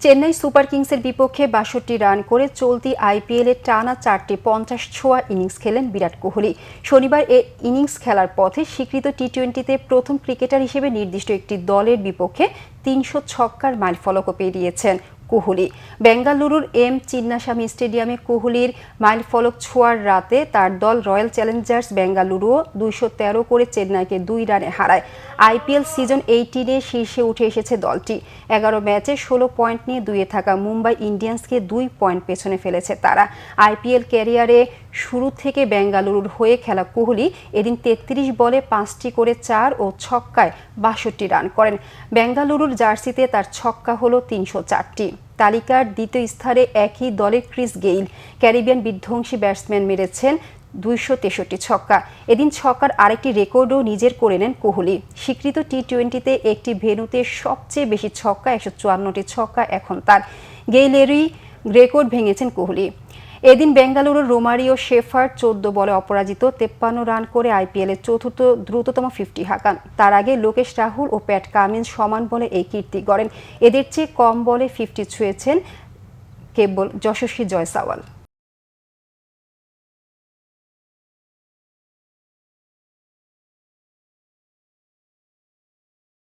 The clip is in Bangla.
চেন্নাই সুপার কিংসের বিপক্ষে ৬২ রান করে চলতি আইপিএলে টানা ৪টি ৫০ ছোঁয়া ইনিংস খেলেন বিরাট কোহলি। শনিবার এ ইনিংস খেলার পথে স্বীকৃত টি-20তে প্রথম ক্রিকেটার হিসেবে নির্দিষ্ট একটি দলের বিপক্ষে ৩০০ ছক্কার মাইলফলকও পেরিয়েছেন কোহলি। বেঙ্গালুরুর এম চিন্নাস্বামী স্টেডিয়ামে কোহলির মাইলফলক ছোঁয়ার রাতে তার দল রয়্যাল চ্যালেঞ্জার্স বেঙ্গালুরুও ২১৩ করে চেন্নাইকে ২ রানে হারায়। আইপিএল সিজন 18-এ শীর্ষে উঠে এসেছে দলটি। ১১ ম্যাচে ১৬ পয়েন্ট নিয়ে ২-এ থাকা মুম্বাই ইন্ডিয়ান্সকে ২ পয়েন্ট পেছনে ফেলেছে তারা। আইপিএল ক্যারিয়ারে শুরু থেকে বেঙ্গালুরুর হয়ে খেলা কোহলি এদিন ৩৩ বলে ৫টি করে ৪ ও ছক্কায় ৬২ রান করেন। বেঙ্গালুরুর জার্সিতে তার ছক্কা হলো ৩০৪টি। তালিকার দ্বিতীয় স্থানে একই দলের ক্রিস গেইল ক্যারিবিয়ান বিধ্বংসী ব্যাটসম্যান মেরেছেন ২৬৩ ছক্কা। এদিন ছক্কার আরেকটি রেকর্ডও নিজের করে নেন কোহলি। স্বীকৃত টি-20তে একটি ভেন্যুতে সবচেয়ে বেশি ছক্কা ১৫৪টি ছক্কা এখন তার। গেইলেরই রেকর্ড ভেঙেছেন কোহলি। এদিন বেঙ্গালুরুর রোমারিও শেফার্ড ১৪ বলে অপরাজিত ৫৩ রান করে আইপিএলের চতুর্থ দ্রুততম 50 হাঁকান। তার আগে লোকেশ রাহুল ও প্যাট কামিন্স সমান বলে এই কীর্তি গড়েন। এদের চেয়ে কম বলে 50 ছুঁয়েছেন কেবল যশস্বী জয়সওয়াল।